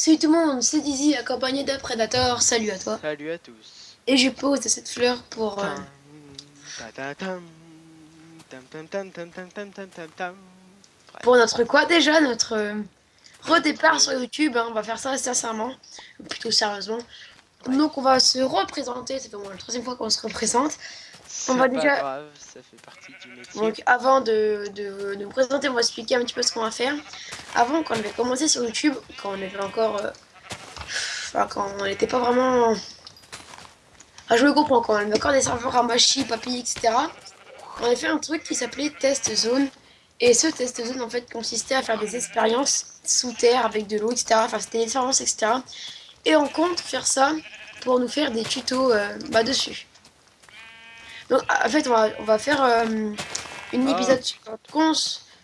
Salut tout le monde, c'est Dizzy accompagné d'un Predator, salut à toi. Salut à tous. Et je pose cette fleur pour, Tam, ta ta tam, tam tam tam tam tam tam tam tam tam. pour Bref, notre quoi déjà, notre notre redépart sur YouTube, hein, on va faire ça sincèrement, ou plutôt sérieusement. ouais, Donc on va se représenter, c'est au moins la troisième fois qu'on se représente. On c'est va pas déjà, grave, ça fait partie du métier. donc avant de nous présenter, on va expliquer un petit peu ce qu'on va faire. Avant, quand on avait commencé sur YouTube, quand on avait encore, enfin quand on n'était pas vraiment... Ah, je me comprends, quand on avait encore des serveurs à Machi, Papy, etc. On a fait un truc qui s'appelait Test Zone. Et ce test zone, en fait, consistait à faire des expériences sous terre avec de l'eau, etc. Enfin, c'était des expériences, etc. Et on compte faire ça pour nous faire des tutos dessus. Donc, en fait, on va faire une Hop, épisode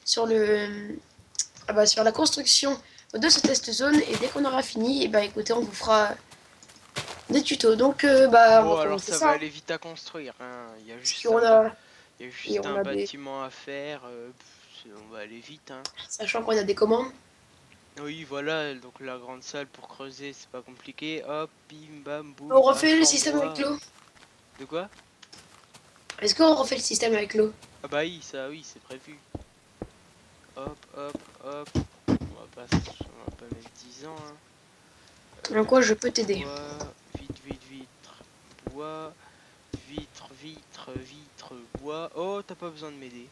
sur le, sur la construction de ce test zone. Et dès qu'on aura fini, et bah écoutez, on vous fera des tutos. Donc, on va bon alors commencer ça va ça. aller vite à construire, hein. Parce qu'on a, Il y a et juste on un a des, bâtiment à faire, on va aller vite, hein. sachant qu'on a des commandes. Oui voilà, donc la grande salle pour creuser c'est pas compliqué. Hop, bim bam On boum, refait hache le en système avec bois. l'eau. De quoi? Est-ce qu'on refait le système avec l'eau? Ah bah oui, ça oui, c'est prévu. Hop, hop, hop. On va pas mettre 10 ans, hein. En quoi je peux t'aider? Bois, vitre, bois, vitre, bois. Oh, t'as pas besoin de m'aider.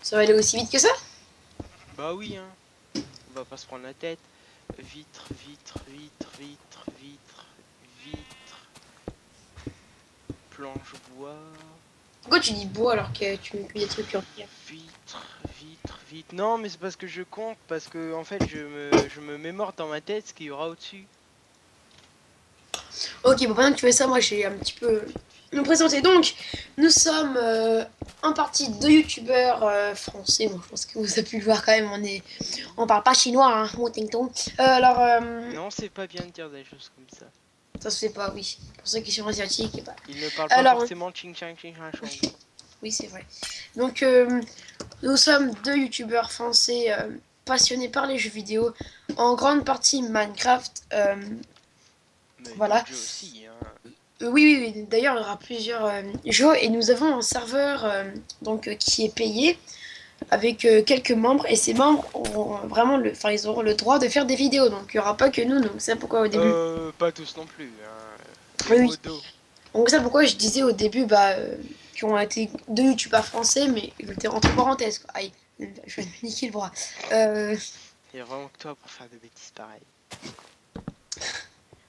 Ça va aller aussi vite que ça? Bah oui, hein. On va pas se prendre la tête. Vitre, planche bois. Pourquoi tu dis bois alors que tu mets que des trucs en pierre? Vitre. Non, mais c'est parce que je compte, parce que en fait, je me mémore dans ma tête ce qu'il y aura au-dessus. Ok, bon, pendant que tu fais ça, moi j'ai un petit peu nous présenter. Donc, nous sommes en partie deux youtubeurs français. Bon, je pense que vous avez pu le voir quand même, on parle pas chinois, hein, mon ting tong. Non, c'est pas bien de dire des choses comme ça. Ça se fait pas, oui. Pour ceux qui sont asiatiques, et bah. Il ne parle pas Alors, forcément ching chang ching chang chong. oui, c'est vrai. Donc, nous sommes deux youtubeurs français passionnés par les jeux vidéo, en grande partie Minecraft. Mais Voilà. d'autres jeux aussi, hein. Oui. D'ailleurs, il y aura plusieurs jeux et nous avons un serveur qui est payé avec quelques membres et ces membres auront vraiment enfin, ils auront le droit de faire des vidéos. Donc, il n'y aura pas que nous. Donc, c'est pourquoi au début. Pas tous non plus, hein. Les Oui. modos. Donc, c'est pourquoi je disais au début qu'ils ont été deux youtubeurs français, mais ils étaient entre parenthèses, quoi. Aïe, je vais me niquer le bras. Euh, Il y a vraiment que toi pour faire des bêtises pareilles.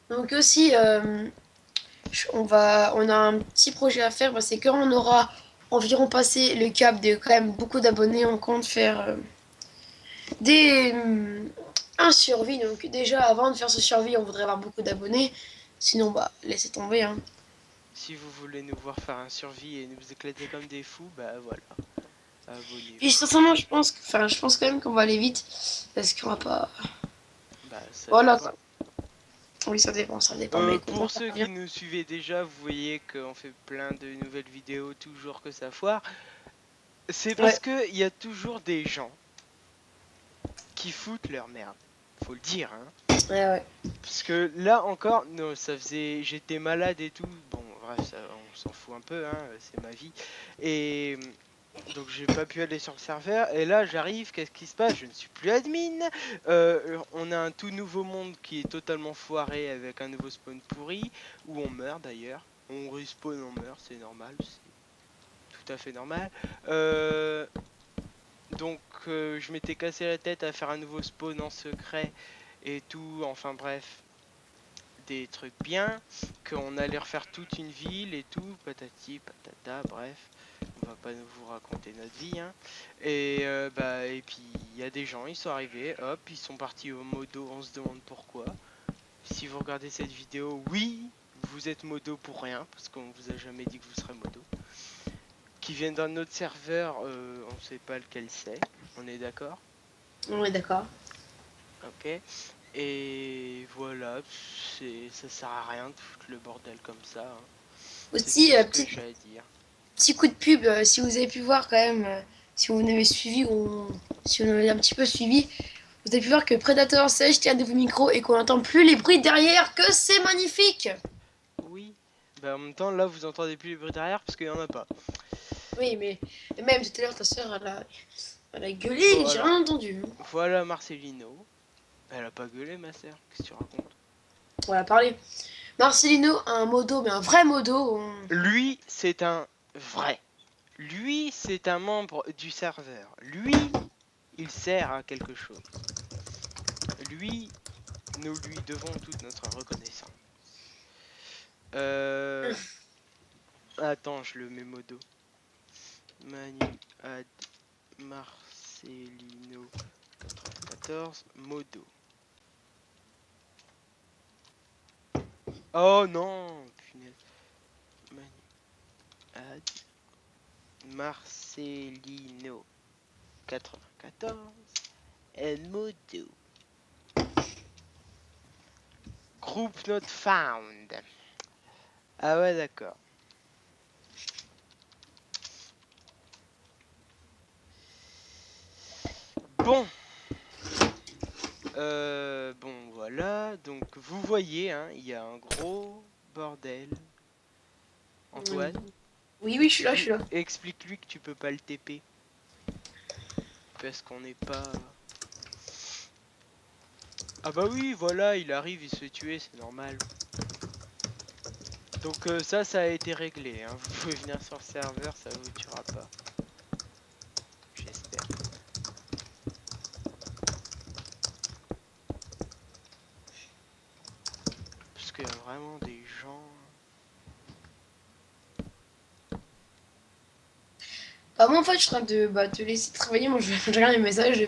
donc, aussi, on a un petit projet à faire, c'est quand on aura environ passé le cap de quand même beaucoup d'abonnés, on compte faire des un survie. Donc déjà avant de faire ce survie, on voudrait avoir beaucoup d'abonnés. Sinon bah laissez tomber hein. Si vous voulez nous voir faire un survie et nous éclater comme des fous, bah voilà, Puis abonnez-vous. sincèrement, je pense quand même qu'on va aller vite parce qu'on va pas Bah ça voilà dépend. quoi. Oui, ça dépend mais écoute, on Pour va ceux faire qui bien. nous suivaient déjà, vous voyez qu'on fait plein de nouvelles vidéos toujours que ça foire. C'est Ouais, parce que il y a toujours des gens qui foutent leur merde. Faut le dire, hein. ouais. Parce que là encore, non, ça faisait, j'étais malade et tout. Bon, bref, ça, on s'en fout un peu, hein, c'est ma vie. Et donc j'ai pas pu aller sur le serveur. Et là, j'arrive, qu'est-ce qui se passe? Je ne suis plus admin. On a un tout nouveau monde qui est totalement foiré avec un nouveau spawn pourri où on meurt d'ailleurs. On respawn, on meurt, c'est normal, c'est tout à fait normal. Euh, donc je m'étais cassé la tête à faire un nouveau spawn en secret et tout. Enfin bref, des trucs bien, qu'on allait refaire toute une ville et tout, patati patata, bref, on va pas vous raconter notre vie, hein. Et puis il y a des gens, ils sont arrivés, hop, ils sont partis au modo, on se demande pourquoi. Si vous regardez cette vidéo, oui, vous êtes modo pour rien, parce qu'on vous a jamais dit que vous serez modo. Qui viennent d'un autre serveur, on sait pas lequel c'est, on est d'accord? On est d'accord. Ok. Et voilà, ça sert à rien de foutre le bordel comme ça, hein. C'est Aussi tout ce que j'ai à dire. petit coup de pub si vous avez pu voir quand même si vous nous avez suivi ou si vous nous avez un petit peu suivi. Vous avez pu voir que Predator s'est acheté un nouveau micro et qu'on n'entend plus les bruits derrière, que c'est magnifique. Oui. Bah en même temps, là, vous entendez plus les bruits derrière parce qu'il y en a pas. Oui, mais et même tout à l'heure, ta soeur, elle a gueulé, Bon, j'ai alors, rien entendu. voilà Marcelino. Elle a pas gueulé, ma sœur. Qu'est-ce que tu racontes? On va parler. Marcelino a un modo, mais un vrai modo. Lui, c'est un vrai. Lui, c'est un membre du serveur. Lui, il sert à quelque chose. Lui, nous lui devons toute notre reconnaissance. Euh... Attends, je le mets modo. Manu Ad Marcelino 94 modo. Oh non, punaise. Manu Ad Marcelino 94 and modo. Group not found. Ah ouais, d'accord. Bon. Bon, voilà. Donc, vous voyez, hein, il y a un gros bordel. Antoine, Oui, oui, je suis là, je suis là. explique-lui que tu peux pas le TP. Parce qu'on n'est pas... Ah bah oui, voilà, il arrive, il se fait tuer, c'est normal. Donc ça a été réglé, hein. Vous pouvez venir sur le serveur, ça vous tuera pas. J'espère. Parce qu'il y a vraiment des gens... Bah, moi, en fait, je suis en train de te laisser travailler. Moi, je regarde les messages.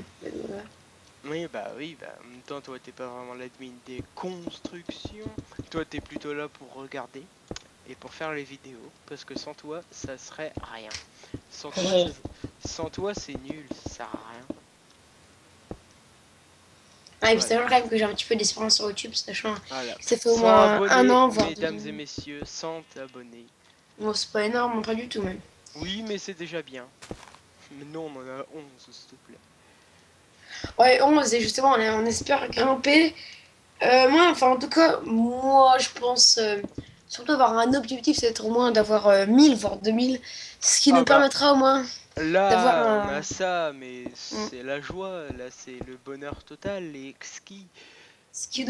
Oui, bah en même temps, toi, t'es pas vraiment l'admin des constructions. Toi, t'es plutôt là pour regarder et pour faire les vidéos. Parce que sans toi, ça serait rien. Sans toi, sans toi, c'est nul, ça sert à rien. Ah, et puis c'est Voilà. vrai quand même que j'ai un petit peu d'espérance sur YouTube, sachant que Voilà. ça fait au 100 moins un abonnés, an, voire mesdames et 2 ans. messieurs, 100 abonnés. Bon, c'est pas énorme, pas du tout même. Oui, mais c'est déjà bien. Mais non, on en a 11, s'il te plaît. Ouais, 11, et justement, on espère grimper. Moi, enfin, en tout cas, moi, je pense surtout avoir un objectif, c'est au moins d'avoir 1000, voire 2000, ce qui Ah nous bah, permettra au moins d'avoir là, on a un. ça, mais un- c'est la joie, là, c'est le bonheur total, les exquis. Ce qui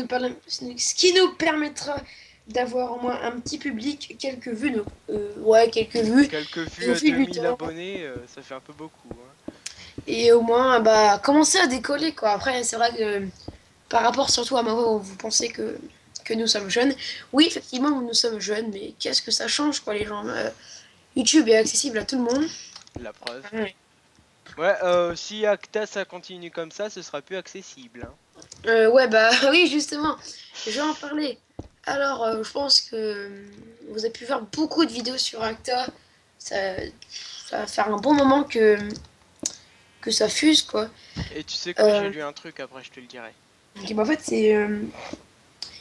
nous permettra d'avoir au moins un petit public, quelques vues, ouais, quelques vues, Quelques et vues au à fil du 2000 temps, abonnés, ça fait un peu beaucoup, hein. et au moins, bah, commencer à décoller, quoi. Après, c'est vrai que par rapport surtout à Mavo, où vous pensez que nous sommes jeunes. Oui, effectivement, nous sommes jeunes, mais qu'est-ce que ça change, quoi, les gens YouTube est accessible à tout le monde. La preuve. Ouais, Ouais, si Acta ça continue comme ça, ce sera plus accessible, hein. Ouais, bah oui, justement, je vais en parler. Alors, je pense que vous avez pu voir beaucoup de vidéos sur Acta. Ça, ça va faire un bon moment que ça fuse, quoi. Et tu sais quoi, j'ai Euh, lu un truc, après je te le dirai. et bah, en fait, c'est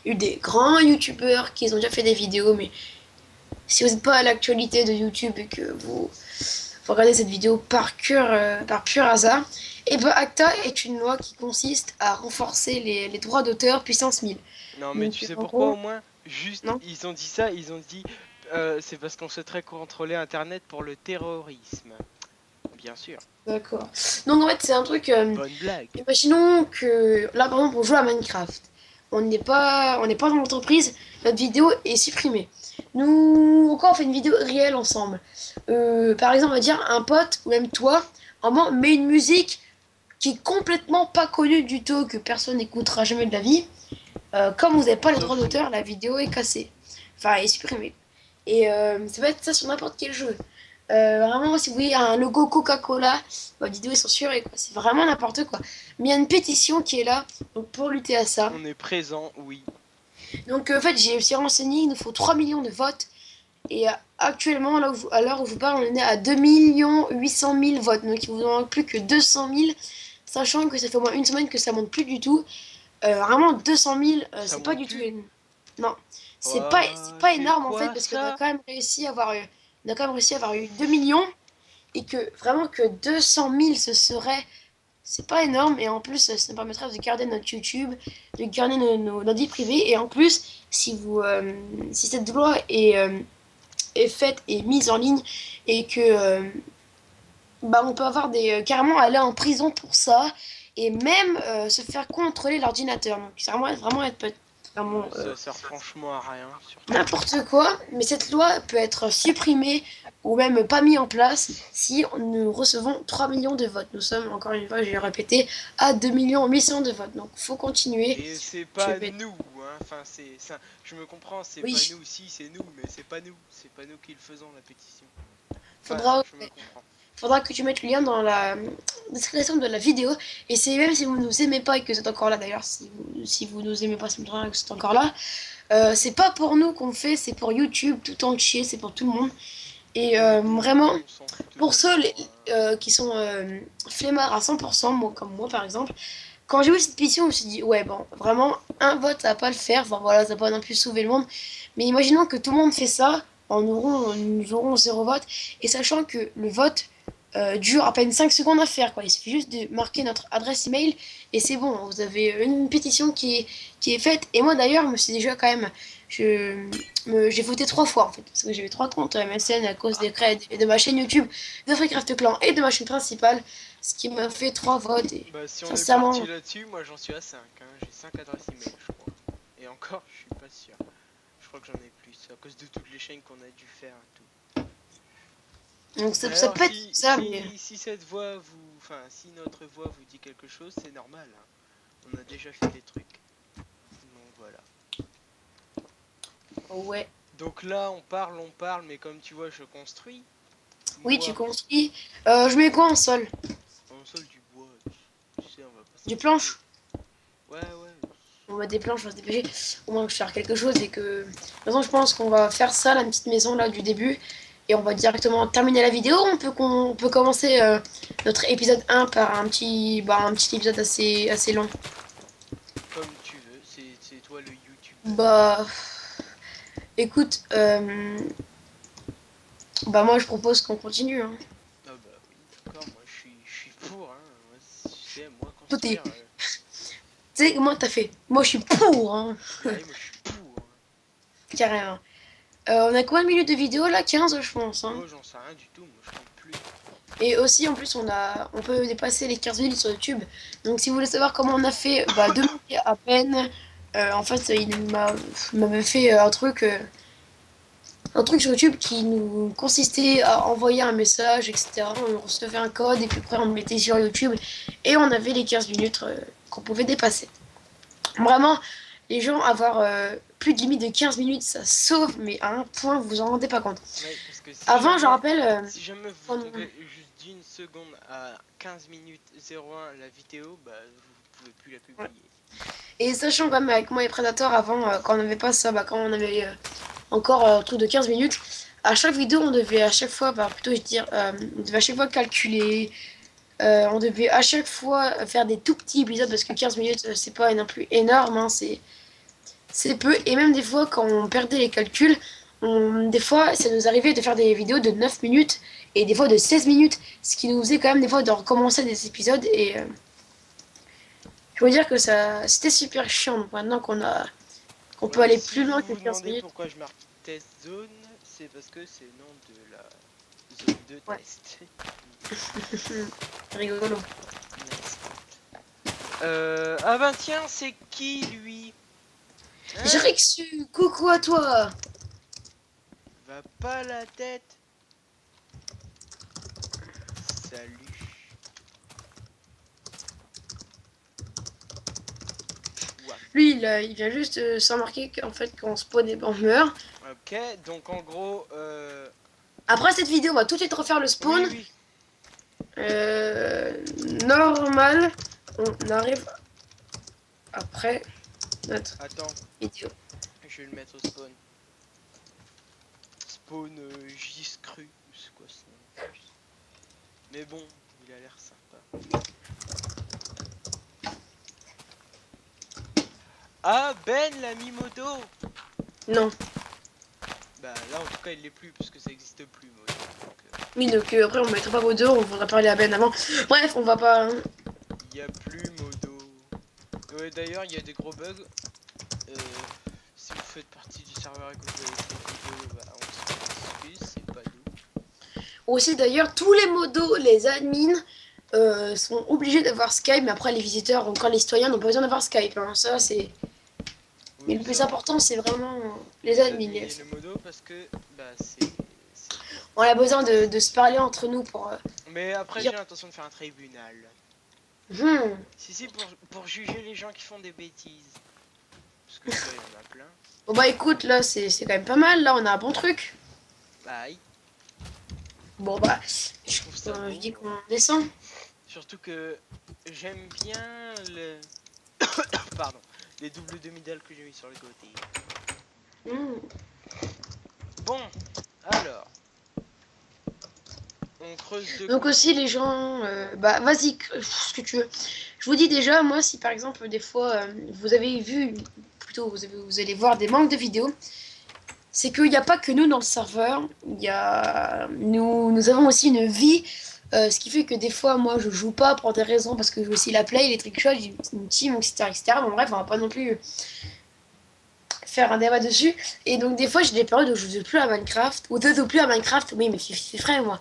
eu des grands youtubeurs qui ont déjà fait des vidéos, mais si vous n'êtes pas à l'actualité de YouTube et que vous regardez cette vidéo par pur hasard, et ben ACTA est une loi qui consiste à renforcer les droits d'auteur puissance 1000. Non, mais Donc tu sais en pourquoi gros, au moins? Juste, non? ils ont dit ça, ils ont dit c'est parce qu'on souhaiterait contrôler Internet pour le terrorisme. Bien sûr. D'accord. Donc en fait c'est un truc, Bonne blague. imaginons que là par exemple on joue à Minecraft. On n'est pas dans l'entreprise, notre vidéo est supprimée. Nous, quand on fait une vidéo réelle ensemble, par exemple on va dire un pote ou même toi, en moment met une musique qui est complètement pas connue du tout, que personne n'écoutera jamais de la vie, comme vous n'avez On pas les s'en droits fout. d'auteur, la vidéo est cassée. Enfin, est supprimée. Et ça va être ça sur n'importe quel jeu. Vraiment, si vous voyez un logo Coca-Cola, votre vidéo est censurée, quoi. C'est vraiment n'importe quoi. Mais il y a une pétition qui est là donc, pour lutter à ça. On est présent, oui. Donc, en fait, j'ai aussi renseigné, il nous faut 3 millions de votes. Et actuellement, là à l'heure où je vous parle, on est à 2 800 000 votes. Donc, il vous en manque plus que 200 000, sachant que ça fait au moins une semaine que ça monte plus du tout. Vraiment 200 000, Ça c'est pas monte du tout plus. énorme. Non, c'est Oh, pas c'est énorme en fait quoi parce qu'on a ça? quand même réussi à avoir on a quand même réussi à avoir eu 2 millions et que vraiment que 200 000 ce serait c'est pas énorme et en plus ça nous permettra de garder notre YouTube, de garder nos vies privées et en plus si vous si cette loi est faite et mise en ligne et que bah on peut avoir des carrément aller en prison pour ça et même se faire contrôler l'ordinateur. Donc c'est vraiment être vraiment Ça sert franchement à rien, surtout. n'importe quoi, mais cette loi peut être supprimée ou même pas mise en place si nous recevons 3 millions de votes. Nous sommes, encore une fois, je vais répéter, à 2 800 000 de votes. Donc, faut continuer. Et c'est Je pas vais... nous, hein. Enfin, c'est ça. Je me comprends, c'est pas Oui, nous. Si, c'est nous, mais c'est pas nous. C'est pas nous qui le faisons, la pétition. Enfin, faudra, je me comprends. faudra que tu mettes le lien dans la description de la vidéo. Et c'est même si vous nous aimez pas et que vous êtes encore là d'ailleurs, si vous nous aimez pas, c'est que vous êtes encore là. C'est pas pour nous qu'on fait, c'est pour YouTube tout entier, c'est pour tout le monde. Et Oui, vraiment, on s'en fout pour ceux totalement, hein. qui sont flemmards à 100%, moi, comme moi par exemple, quand j'ai vu cette pétition, je me suis dit, ouais, bon, vraiment, un vote, ça va pas le faire. Enfin voilà, ça va pas non plus sauver le monde. Mais imaginons que tout le monde fait ça, nous aurons zéro vote. Et sachant que le vote dure à peine 5 secondes à faire, quoi. Il suffit juste de marquer notre adresse email et c'est bon. Vous avez une pétition qui est faite. Et moi d'ailleurs, je me suis déjà quand même. J'ai voté 3 fois en fait, parce que j'avais 3 comptes MSN à cause des creds et de ma chaîne YouTube de Freecraft Clan et de ma chaîne principale, ce qui m'a fait 3 votes et Bah, si on est parti sincèrement, là-dessus, moi j'en suis à 5, hein. J'ai 5 adresses email, je crois. Et encore, je suis pas sûr. Je crois que j'en ai plus, à cause de toutes les chaînes qu'on a dû faire et tout. donc ça D'ailleurs, peut être ça, mais si cette voix vous... Enfin, si notre voix vous dit quelque chose, c'est normal, hein. On a déjà fait des trucs. Donc voilà. ouais. Donc là, on parle, mais comme tu vois, je construis. Oui, tu Moi, construis. Je mets quoi en sol? en sol du bois, tu sais, on va pas Du s'embêter. planche? Ouais, ouais. On va des planches, on va se dépêcher. Au moins que je faire quelque chose et que. De toute façon, je pense qu'on va faire ça, la petite maison là du début. Et on va directement terminer la vidéo. On peut commencer notre épisode 1 par un petit épisode assez long. Comme tu veux, c'est toi le youtubeur. Bah, écoute, bah moi je propose qu'on continue. Hein. Ah bah oui, d'accord, moi je suis pour, hein. Moi, tu sais, moi Toi, tu construire... sais comment t'as fait? Moi je suis pour, hein, bah oui, moi je suis pour, hein. carrément. On a combien de minutes de vidéo là? 15 je pense. Hein. Oh, j'en sais rien du tout, moi je compte plus. Et aussi, en plus, on peut dépasser les 15 minutes sur YouTube. Donc, si vous voulez savoir comment on a fait, bah, 2 minutes à peine. En fait, il m'avait fait un truc sur YouTube qui nous consistait à envoyer un message, etc. On recevait un code et puis après, on le mettait sur YouTube. Et on avait les 15 minutes qu'on pouvait dépasser. Vraiment, les gens avoir plus de limite de 15 minutes, ça sauve, mais à un point, vous vous en rendez pas compte. Ouais, parce que Avant, je rappelle. si jamais vous Quand tombez juste d'une seconde à 15 minutes 01 la vidéo, bah vous pouvez plus la on- publier. Et sachant quand même avec moi et Predator avant, quand on n'avait pas ça, bah, quand on avait encore un truc de 15 minutes, à chaque vidéo on devait à chaque fois, bah, plutôt je dire, on devait à chaque fois calculer, on devait à chaque fois faire des tout petits épisodes parce que 15 minutes c'est pas non plus énorme, hein, c'est peu. Et même des fois quand on perdait les calculs, des fois ça nous arrivait de faire des vidéos de 9 minutes et des fois de 16 minutes, ce qui nous faisait quand même des fois de recommencer des épisodes et je veux dire que ça c'était super chiant. Donc maintenant qu'on peut aller Si plus loin vous que vous 15 demandez minutes. pourquoi je marque test zone, c'est parce que c'est le nom de la zone de Ouais. test. Rigolo. Nice. Ah ben tiens, c'est qui lui? J'ai Hein? reçu, coucou à toi. Va pas la tête. Salut. Ouah. Lui, il vient juste s'en marquer qu'en fait, quand on spawn et ben, on meurt. Ok, donc en gros, Après cette vidéo, on va tout de suite refaire le spawn. oui, oui. Euh, Normal. On arrive après notre Attends, vidéo. je vais le mettre au spawn. Spawn J-Scru, c'est quoi ce nom en plus? Mais bon, il a l'air sympa. Ah, Ben l'a mis moto. Non. Bah là en tout cas il l'est plus parce que ça existe plus moto. Donc, Oui, donc après, on mettra pas vos deux, on faudra parler à Ben avant. Bref, on va pas. Il y a plus modo. Ouais, d'ailleurs, il y a des gros bugs. Euh, si vous faites partie du serveur et que vous avez fait modo, bah, on s'en excuse, c'est pas nous. Aussi d'ailleurs, tous les modos, les admins sont obligés d'avoir Skype, mais après les visiteurs, encore les citoyens n'ont pas besoin d'avoir Skype. Hein. Ça, c'est. Mais Oui, le plus ça, important, c'est vraiment les les admins. admins et le modo parce que bah c'est On a besoin de se parler entre nous pour mais après dire. j'ai l'intention de faire un tribunal. Hmm. Si pour juger les gens qui font des bêtises. Parce que ça il y en a plein. Bon bah écoute, là, c'est quand même pas mal. Là, on a un bon truc. Aïe, Bon bah, je trouve ça je beau dis moi. qu'on descend. Surtout que j'aime bien le pardon, les doubles demi-dalles que j'ai mis sur le côté. Hmm. Bon, alors on creuse de Donc quoi? aussi les gens, bah vas-y, ce que tu veux. Je vous dis déjà, moi si par exemple des fois vous avez vu, plutôt vous allez voir des manques de vidéos, c'est qu'il n'y a pas que nous dans le serveur, il y a nous avons aussi une vie, ce qui fait que des fois moi je joue pas pour des raisons parce que j'ai aussi la play, les trickshots, j'ai une team, etc., etc. Bon bref, on va pas non plus faire un débat dessus. Et donc des fois j'ai des périodes où je joue plus à Minecraft, ou je joue plus à Minecraft, oui mais c'est vrai moi,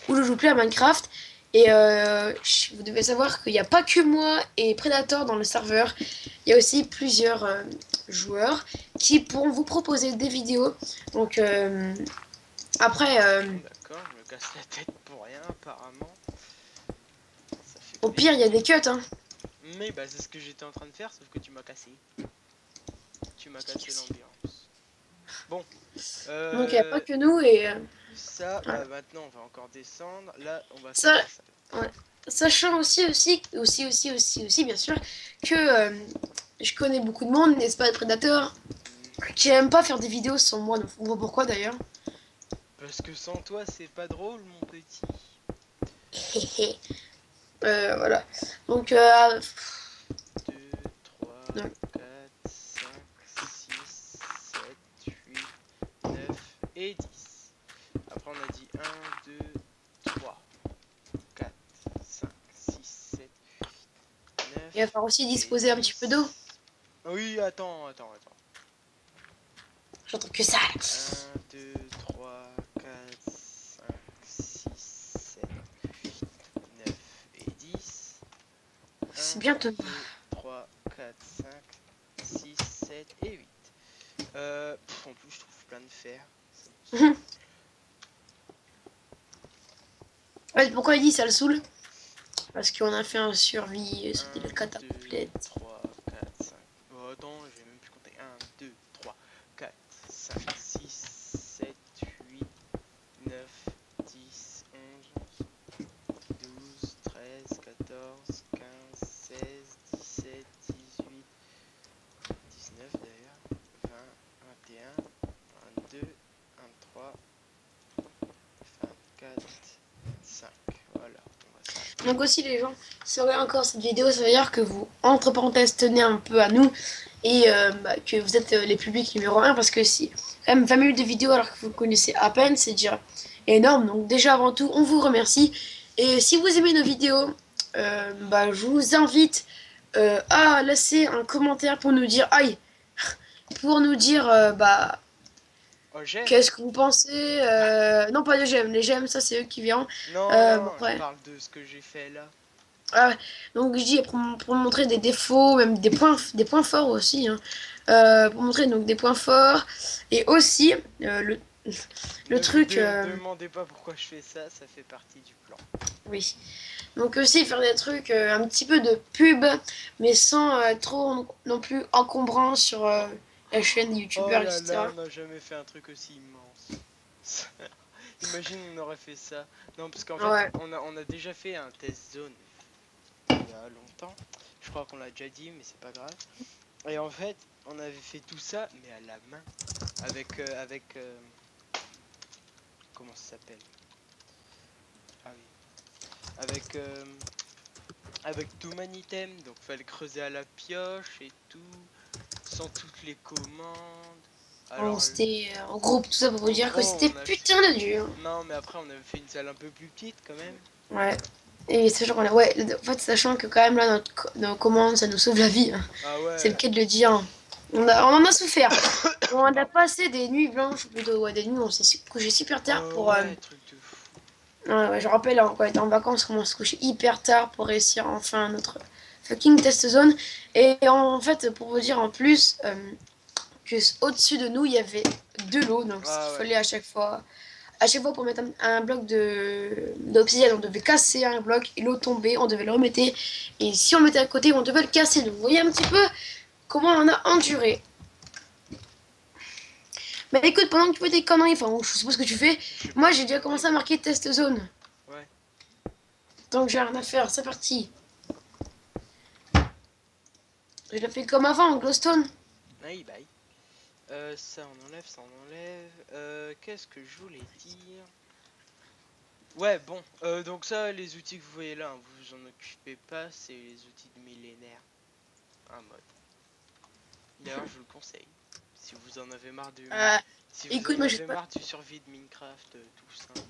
où je joue plus à Minecraft. Et vous devez savoir qu'il n'y a pas que moi et Predator dans le serveur, il y a aussi plusieurs joueurs qui pourront vous proposer des vidéos. Donc après, D'accord, je me casse la tête pour rien apparemment. Ça fait au pire il y a plaisir. des cuts. Hein. Mais bah c'est ce que j'étais en train de faire sauf que tu m'as cassé. Tu m'as cassé l'ambiance. Bon, Donc il n'y a pas que nous et ça, voilà. bah maintenant on va encore descendre. Là, on va faire Ça, la salle. ouais. Sachant aussi, bien sûr, que je connais beaucoup de monde, n'est-ce pas, Predator, qui aime pas faire des vidéos sans moi. Donc, on voit pourquoi d'ailleurs. Parce que sans toi, c'est pas drôle, mon petit. Voilà. Donc, 2, 3, donc, 4, 5, 6, 7, 8, 9 et 10. Après, on a dit 1, 2, 3, 4, 5, 6, 7, 8, il va 9 falloir aussi et disposer un petit peu d'eau. 10. Oui, attends. J'entends que ça. 1, 2, 3, 4, 5, 6, 7, 8, 9 et 10. C'est 1, bien, Thomas. 2, 3, 4, 5, 6, 7 et 8. En plus, je trouve plein de fer. Ça me saoule. Ouais, pourquoi il dit ça le saoule? Parce qu'on a fait un survie, c'était le 1, 2, catapulette. 3, 4, 5. Oh, attends, je vais même plus compter. 1, 2, 3, 4, 5, 6, 7, 8, 9, 10, 11, 12, 13, 14, 15, 16, 17, 18, 19 d'ailleurs, 20, 21, 22, 23, 24, 5. Voilà, on va s'arrêter Donc là. aussi les gens, si vous regardez encore cette vidéo, ça veut dire que vous, entre parenthèses, tenez un peu à nous et bah, que vous êtes les publics numéro un parce que si quand même 20 minutes de vidéo alors que vous connaissez à peine, c'est déjà énorme. Donc déjà avant tout, on vous remercie. Et si vous aimez nos vidéos, bah, je vous invite à laisser un commentaire pour nous dire aïe, pour nous dire bah Oh, j'aime. qu'est-ce que vous pensez. Non pas les j'aime, les j'aime ça c'est eux qui viennent. Bon, Non, je après. parle de ce que j'ai fait là. Ah ouais. Donc je dis pour montrer des défauts, même des points forts aussi. Hein. Pour montrer donc des points forts. Et aussi, le Ne me truc, demandez pas pourquoi je fais ça, ça fait partie du plan. oui. Donc aussi faire des trucs, un petit peu de pub, mais sans trop non plus encombrant sur la chaîne des Oh youtubeurs, là là, etc. on n'a jamais fait un truc aussi immense. Imagine on aurait fait ça. Non, parce qu'en fait, Ouais. on a déjà fait un test zone il y a longtemps. Je crois qu'on l'a déjà dit, mais c'est pas grave. Et en fait, on avait fait tout ça, mais à la main. Avec comment ça s'appelle? Ah oui. Avec avec tout Manitem, donc fallait creuser à la pioche et tout, sans toutes les commandes. Alors C'était en groupe, tout ça pour vous en dire que gros, c'était putain de dur. non, mais après on avait fait une salle un peu plus petite quand même. Ouais. Et c'est genre, ouais, en fait, sachant que quand même là, nos commandes, ça nous sauve la vie, hein. Ah C'est le ouais. cas de le dire, hein. On en a souffert. On a Pardon. passé des nuits blanches, ou plutôt ouais, des nuits où on s'est couché super tard pour... Ouais, truc de fou. ouais, ouais, je rappelle, hein, quand on était en vacances, comment on se couchait hyper tard pour réussir enfin notre fucking test zone. Et en fait, pour vous dire en plus, que au-dessus de nous, il y avait de l'eau. Donc, ce qu'il Ah ouais. fallait à chaque fois pour mettre un bloc d'obsidienne, on devait casser un bloc et l'eau tombait, on devait le remettre. Et si on le mettait à côté, on devait le casser. Donc, vous voyez un petit peu comment on a enduré. Mais écoute, pendant que tu fais tes conneries, enfin, je sais pas ce que tu fais, Je sais moi pas, j'ai des déjà conneries commencé à moi. marquer test zone. Ouais. Donc j'ai rien à faire, c'est parti. Je l'ai fait comme avant en glowstone. Aïe, bye. Ça on enlève, ça on enlève. Qu'est-ce que je voulais dire? Ouais, bon. Donc ça, les outils que vous voyez là, hein, vous vous en occupez pas, c'est les outils de millénaire. Un mode. D'ailleurs, je vous le conseille. Si vous en avez marre du... Euh, Si vous écoute, en moi je sais avez pas. marre du survie de Minecraft, tout ça,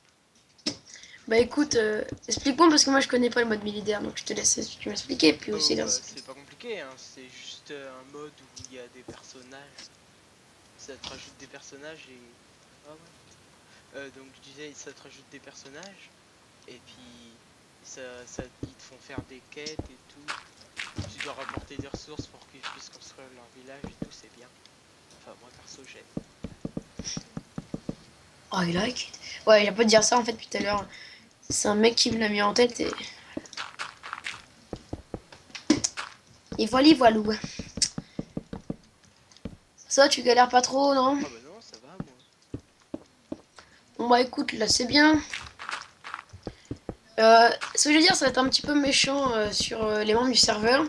Bah je vous écoute, conseille. explique-moi parce que moi je connais pas le mode militaire, donc je te laisse tu m'expliquer, puis Oh aussi bah l'expliquer. c'est pas compliqué, hein. C'est juste un mode où il y a des personnages. Ça te rajoute des personnages et... Ah ouais. Donc je disais, ça te rajoute des personnages. Et puis ils te font faire des quêtes et tout. Tu dois rapporter des ressources pour qu'ils puissent construire leur village et tout, c'est bien. Enfin moi perso j'aime. Oh, il like it. Ouais, il a pas de dire ça en fait depuis tout à l'heure. C'est un mec qui me l'a mis en tête et voilà, voilou. Ça, tu galères pas trop, non? Ah bah non, ça va moi. Bon bah écoute, là c'est bien. Ce que je veux dire, ça va être un petit peu méchant sur les membres du serveur.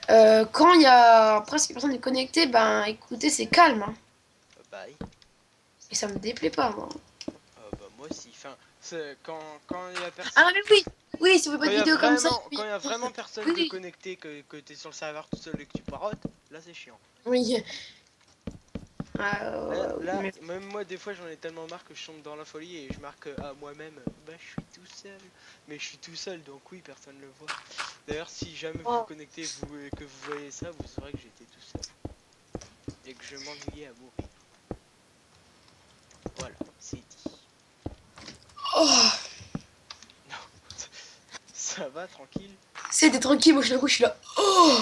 Quand il y a presque personne est connectée, ben écoutez, c'est calme, hein. Bye. Et ça me déplaît pas, moi. Bah moi aussi. Enfin, quand il y a Ah mais oui, oui, si vous faites pas quand de il y a vidéo comme ça, vraiment, oui, quand il y a vraiment personne de oui, connecté, que t'es sur le serveur tout seul et que tu parotes, là c'est chiant. oui. Là, Mais... même moi des fois j'en ai tellement marre que je tombe dans la folie et je marque à moi-même, bah je suis tout seul. Mais je suis tout seul donc oui, personne le voit. D'ailleurs, si jamais vous vous Oh. connectez vous, et que vous voyez ça, vous saurez que j'étais tout seul. Et que je m'ennuyais à mourir. Voilà, c'est dit. Oh. Non, ça va, tranquille. C'était tranquille, moi je suis là. Oh.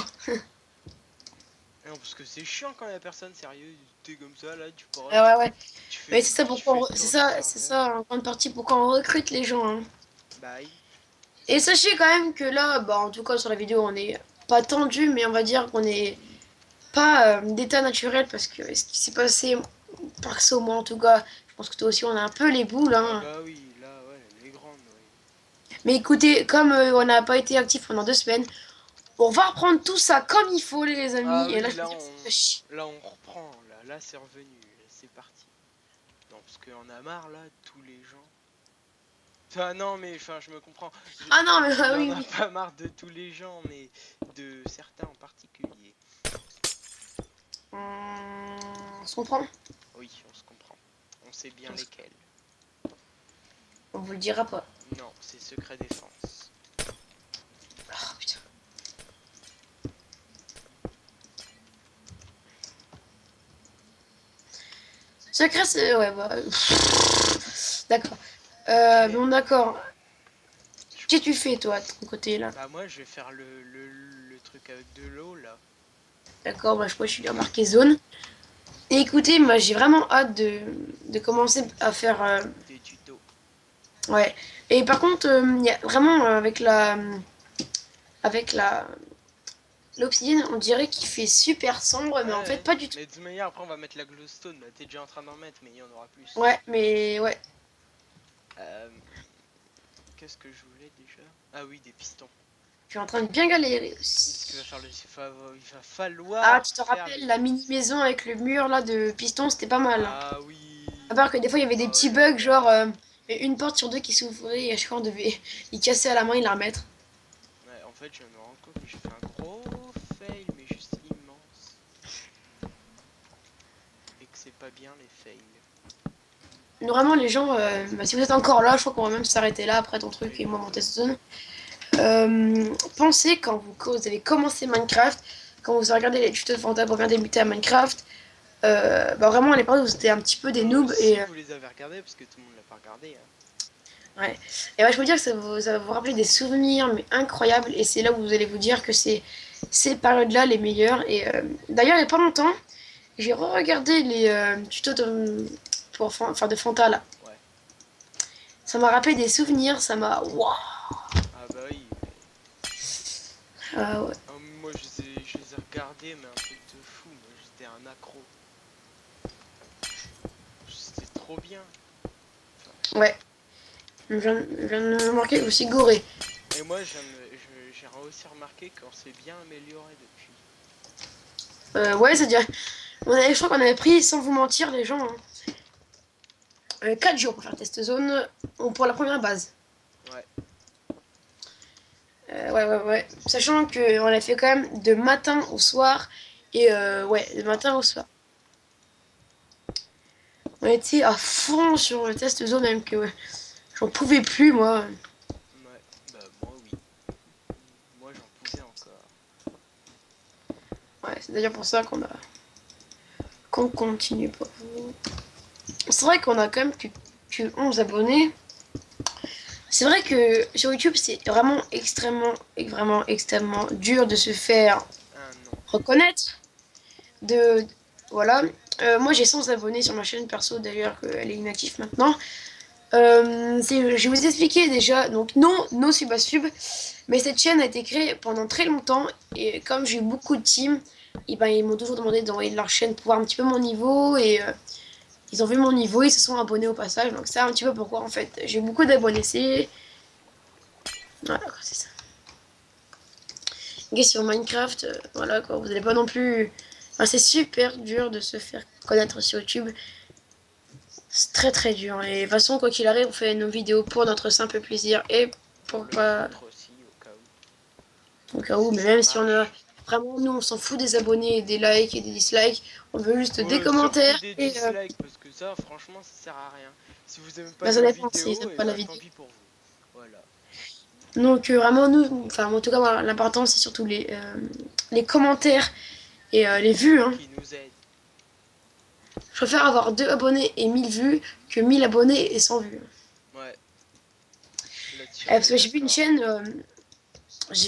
Non, parce que c'est chiant quand il y a personne sérieux. T'es comme ça là, tu Ouais, parotes, ouais, ouais. Mais tu fais le tour du c'est serveur. ça en grande partie pourquoi on recrute les gens, hein. Bye. Et sachez quand même que là, bah en tout cas sur la vidéo, on est pas tendu, mais on va dire qu'on est pas d'état naturel parce que ce qui s'est passé, perso moi en tout cas, je pense que toi aussi on a un peu les boules, Ah hein. bah oui, là ouais, elle est grande, oui. Mais écoutez, comme on n'a pas été actif pendant 2 semaines, on va reprendre tout ça comme il faut les Ah amis. Et là oui, je peux dire que ça fait chier. là on reprend, là c'est revenu, là, c'est parti. Non, parce qu'on a marre là, de tous les gens. Enfin non, mais enfin je me comprends. Ah non mais On en oui a oui. pas marre de tous les gens, mais de certains en particulier. On se comprend. Oui, on se comprend. On sait bien On, se- lesquels. on vous le dira pas. Non, c'est secret défense. Oh, putain. Secret c'est... Ouais bah... D'accord. Ok. Bon d'accord. Je- Qu'est-ce que tu fais toi de ton côté là? Bah moi je vais faire le truc avec de l'eau là. D'accord, bah, je suis marqué zone. Et écoutez, moi j'ai vraiment hâte de commencer à faire. Des tutos. Ouais. Et par contre, il y a vraiment avec la l'obsidienne, on dirait qu'il fait super sombre, mais en fait Ouais, pas du tout. mais de toute manière après on va mettre la glowstone. Bah t'es déjà en train d'en mettre, mais il y en aura plus. Ouais, mais ouais. Euh, Qu'est-ce que je voulais déjà? Ah oui, des pistons. Je suis en train de bien galérer Parce qu'il va aussi. faire il va Ah, falloir tu te faire rappelles les la mini pistons. maison avec le mur là de piston, c'était pas mal, hein. Ah À oui. part que des fois il y avait des Oh petits là bugs, genre là. une porte sur deux qui s'ouvrait et à chaque fois on devait y casser à la main et la remettre. Ouais, en fait, je me rends compte que j'ai fait un gros fail, mais juste immense. Et que c'est pas bien les fails. Vraiment, les gens, bah, si vous êtes encore là, je crois qu'on va même s'arrêter là après ton truc Oui, et moi je mon vois. test zone. pensez quand vous avez commencé Minecraft, quand vous regardez les tutos de Fanta pour bien débuter à Minecraft, bah vraiment à l'époque où c'était un petit peu des noobs Si et vous les avez regardés, parce que tout le monde l'a pas regardé. Hein. ouais. Et ouais, je peux dire que ça va vous rappeler des souvenirs mais incroyables et c'est là où vous allez vous dire que c'est ces périodes-là les meilleures. Et d'ailleurs, il y a pas longtemps, j'ai re-regardé les tutos de Fanta là. Ouais. Ça m'a rappelé des souvenirs, ça m'a. Waouh! Ah bah oui, mais... Ah ouais. Ah, moi je les ai regardés, mais un truc de fou. Moi j'étais un accro. C'était trop bien. Enfin, Ouais. Je viens de me marquer aussi goré. et moi j'ai aussi remarqué qu'on s'est bien amélioré depuis. Ouais, c'est-à-dire, je crois qu'on avait pris, sans vous mentir, les gens, 4 jours pour faire le test zone pour la première base. Ouais. Ouais. Sachant qu'on l'a fait quand même de matin au soir. Et ouais, de matin au soir. On était à fond sur le test zone, même que ouais, j'en pouvais plus, moi. Ouais. Bah moi oui. Moi j'en pouvais encore. Ouais, c'est d'ailleurs pour ça qu'on continue pour vous. C'est vrai qu'on a quand même que 11 abonnés. C'est vrai que sur YouTube, c'est vraiment extrêmement dur de se faire Ah non. reconnaître. De, voilà. Moi, j'ai 100 abonnés sur ma chaîne perso, d'ailleurs, qu'elle est inactive maintenant. Je vais vous expliquer déjà. Donc, non, no sub à sub. Mais cette chaîne a été créée pendant très longtemps. Et comme j'ai eu beaucoup de teams, et ben, ils m'ont toujours demandé d'envoyer leur chaîne pour voir un petit peu mon niveau. Et ils ont vu mon niveau, ils se sont abonnés au passage. Donc, c'est un petit peu pourquoi, en fait, j'ai beaucoup d'abonnés. Voilà, c'est ça. Et sur Minecraft, voilà quoi, vous n'allez pas non plus. Enfin, c'est super dur de se faire connaître sur YouTube. C'est très dur. Et de toute façon, quoi qu'il arrive, on fait nos vidéos pour notre simple plaisir et Pour pour le pas. vôtre aussi, au cas où. Au cas où, Si mais ça même si on a. marche. Vraiment, nous, on s'en fout des abonnés, des likes et des dislikes. On veut juste des Ouais, surtout commentaires des et. dislikes, parce que ça, franchement, ça sert à rien. Si vous aimez pas Bah, ça nos dépend s'ils vidéos, aiment et pas la bah tant vidéo. pis pour vous. Voilà. Donc, vraiment, nous. Enfin, en tout cas, moi, l'important, c'est surtout les commentaires et les vues. Hein. Qui nous aide. Je préfère avoir 2 abonnés et 1000 vues que 1000 abonnés et 100 vues. Ouais, là-dessus on Parce est que d'accord. j'ai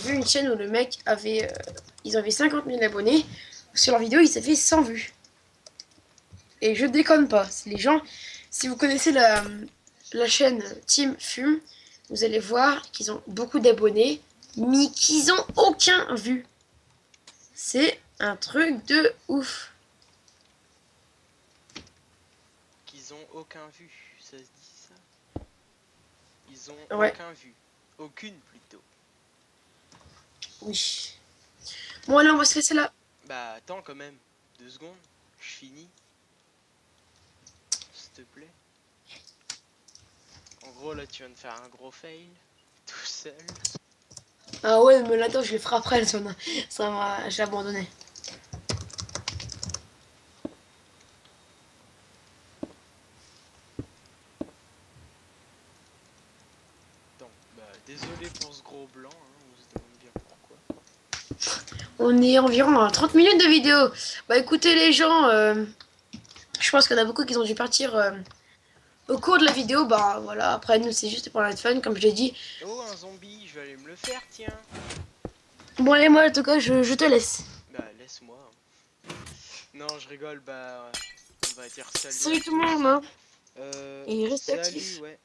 vu une chaîne où le mec avait, ils avaient 50 000 abonnés. Sur leur vidéo, ils avaient 100 vues. Et je déconne pas. C'est les gens, si vous connaissez la chaîne Team Fume, vous allez voir qu'ils ont beaucoup d'abonnés, mais qu'ils ont aucun vue. C'est un truc de ouf. Qu'ils ont aucun vu, ça se dit ça? Ils ont Ouais, aucun vu. Aucune plutôt. oui. Bon, allez, on va se laisser là. Bah attends quand même. 2 secondes. Je finis. S'il te plaît. En gros là tu viens de faire un gros fail. Tout seul. Ah ouais, mais là, attends, je le ferai après, j'ai abandonné. Donc bah désolé pour ce gros blanc. Hein, on se demande bien pourquoi. On est environ à 30 minutes de vidéo. Bah écoutez les gens, je pense qu'il y en a beaucoup qui ont dû partir au cours de la vidéo. Bah voilà, après nous c'est juste pour la fun, comme je l'ai dit. Oh un zombie, je vais aller me le faire tiens. Bon allez, moi en tout cas, je te laisse. Bah laisse-moi. Non je rigole, bah on va dire salut à Salut tout le monde, tous. hein, Euh, et restez salut actifs. ouais.